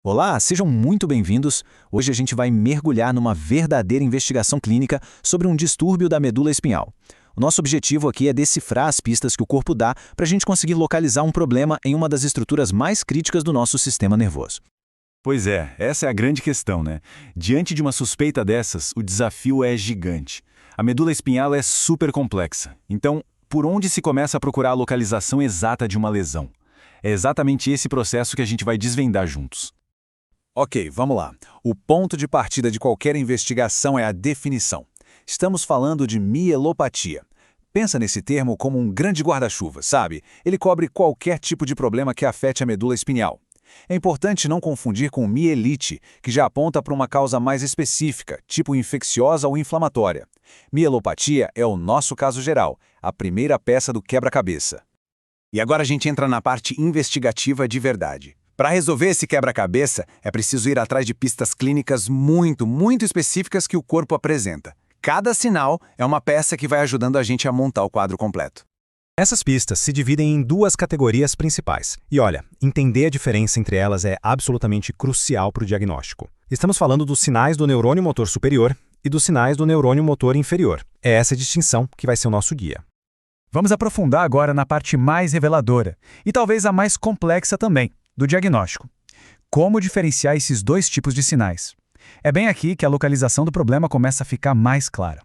Olá, sejam muito bem-vindos. Hoje a gente vai mergulhar numa verdadeira investigação clínica sobre um distúrbio da medula espinhal. O nosso objetivo aqui é decifrar as pistas que o corpo dá para a gente conseguir localizar um problema em uma das estruturas mais críticas do nosso sistema nervoso. Pois é, essa é a grande questão, né? Diante de uma suspeita dessas, o desafio é gigante. A medula espinhal é super complexa. Então, por onde se começa a procurar a localização exata de uma lesão? É exatamente esse processo que a gente vai desvendar juntos. Ok, vamos lá. O ponto de partida de qualquer investigação é a definição. Estamos falando de mielopatia. Pensa nesse termo como um grande guarda-chuva, sabe? Ele cobre qualquer tipo de problema que afete a medula espinhal. É importante não confundir com mielite, que já aponta para uma causa mais específica, tipo infecciosa ou inflamatória. Mielopatia é o nosso caso geral, a primeira peça do quebra-cabeça. E agora a gente entra na parte investigativa de verdade. Para resolver esse quebra-cabeça, é preciso ir atrás de pistas clínicas muito específicas que o corpo apresenta. Cada sinal é uma peça que vai ajudando a gente a montar o quadro completo. Essas pistas se dividem em duas categorias principais. E olha, entender a diferença entre elas é absolutamente crucial para o diagnóstico. Estamos falando dos sinais do neurônio motor superior e dos sinais do neurônio motor inferior. É essa distinção que vai ser o nosso guia. Vamos aprofundar agora na parte mais reveladora, e talvez a mais complexa também, do diagnóstico. Como diferenciar esses dois tipos de sinais? É bem aqui que a localização do problema começa a ficar mais clara.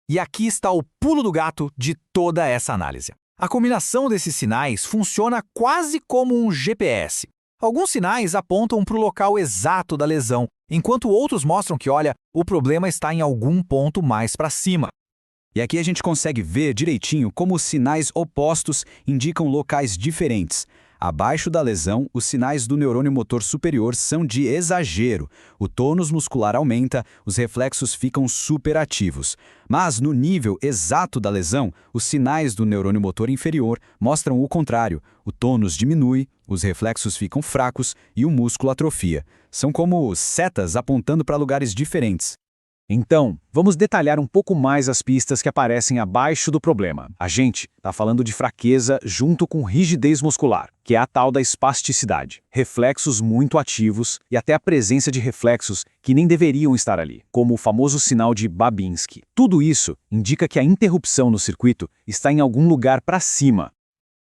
E aqui está o pulo do gato de toda essa análise. A combinação desses sinais funciona quase como um GPS. Alguns sinais apontam para o local exato da lesão, enquanto outros mostram que, olha, o problema está em algum ponto mais para cima. E aqui a gente consegue ver direitinho como os sinais opostos indicam locais diferentes. Abaixo da lesão, os sinais do neurônio motor superior são de exagero. O tônus muscular aumenta, os reflexos ficam superativos. Mas no nível exato da lesão, os sinais do neurônio motor inferior mostram o contrário. O tônus diminui, os reflexos ficam fracos e o músculo atrofia. São como setas apontando para lugares diferentes. Então, vamos detalhar um pouco mais as pistas que aparecem abaixo do problema. A gente está falando de fraqueza junto com rigidez muscular, que é a tal da espasticidade, reflexos muito ativos e até a presença de reflexos que nem deveriam estar ali, como o famoso sinal de Babinski. Tudo isso indica que a interrupção no circuito está em algum lugar para cima.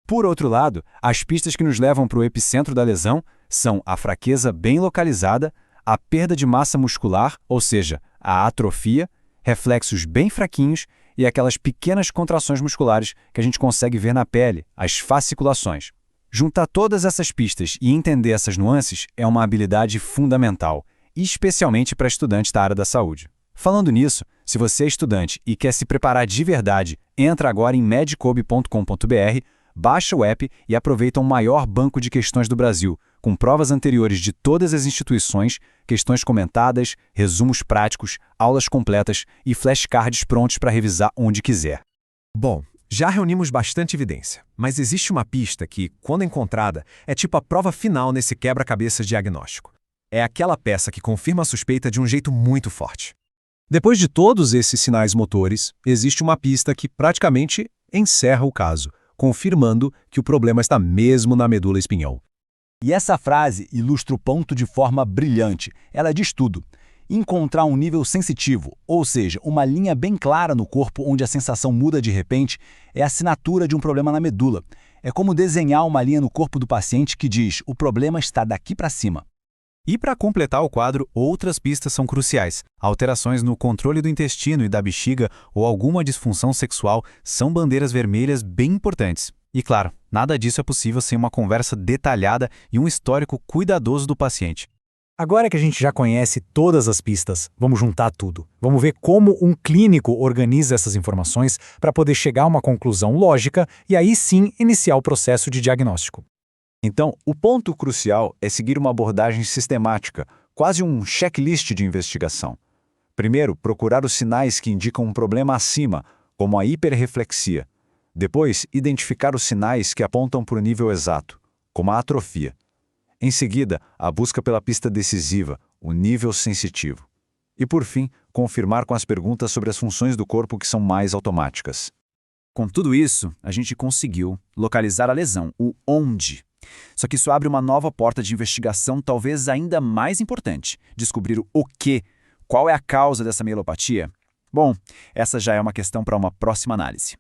Por outro lado, as pistas que nos levam para o epicentro da lesão são a fraqueza bem localizada, a perda de massa muscular, ou seja, a atrofia, reflexos bem fraquinhos e aquelas pequenas contrações musculares que a gente consegue ver na pele, as fasciculações. Juntar todas essas pistas e entender essas nuances é uma habilidade fundamental, especialmente para estudantes da área da saúde. Falando nisso, se você é estudante e quer se preparar de verdade, entra agora em medicob.com.br, baixa o app e aproveita o maior banco de questões do Brasil, com provas anteriores de todas as instituições, questões comentadas, resumos práticos, aulas completas e flashcards prontos para revisar onde quiser. Bom, já reunimos bastante evidência, mas existe uma pista que, quando encontrada, é tipo a prova final nesse quebra-cabeças diagnóstico. É aquela peça que confirma a suspeita de um jeito muito forte. Depois de todos esses sinais motores, existe uma pista que praticamente encerra o caso, confirmando que o problema está mesmo na medula espinhal. E essa frase ilustra o ponto de forma brilhante. Ela diz tudo. Encontrar um nível sensitivo, ou seja, uma linha bem clara no corpo onde a sensação muda de repente, é a assinatura de um problema na medula. É como desenhar uma linha no corpo do paciente que diz: o problema está daqui para cima. E para completar o quadro, outras pistas são cruciais. Alterações no controle do intestino e da bexiga ou alguma disfunção sexual são bandeiras vermelhas bem importantes. E claro, nada disso é possível sem uma conversa detalhada e um histórico cuidadoso do paciente. Agora que a gente já conhece todas as pistas, vamos juntar tudo. Vamos ver como um clínico organiza essas informações para poder chegar a uma conclusão lógica e aí sim iniciar o processo de diagnóstico. Então, o ponto crucial é seguir uma abordagem sistemática, quase um checklist de investigação. Primeiro, procurar os sinais que indicam um problema acima, como a hiperreflexia. Depois, identificar os sinais que apontam para o nível exato, como a atrofia. Em seguida, a busca pela pista decisiva, o nível sensitivo. E, por fim, confirmar com as perguntas sobre as funções do corpo que são mais automáticas. Com tudo isso, a gente conseguiu localizar a lesão, o onde. Só que isso abre uma nova porta de investigação talvez ainda mais importante: descobrir o quê? Qual é a causa dessa mielopatia? Bom, essa já é uma questão para uma próxima análise.